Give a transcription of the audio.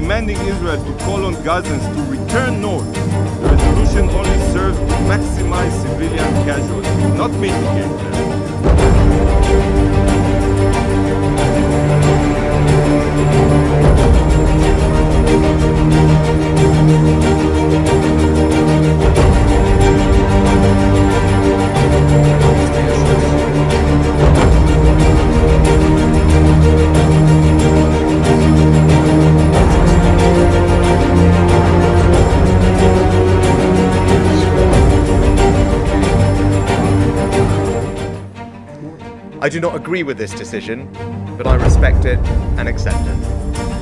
demanding Israel to call on Gazans to return north, the resolution only serves to maximize civilian casualties, not mitigate them. I do not agree with this decision, but I respect it and accept it.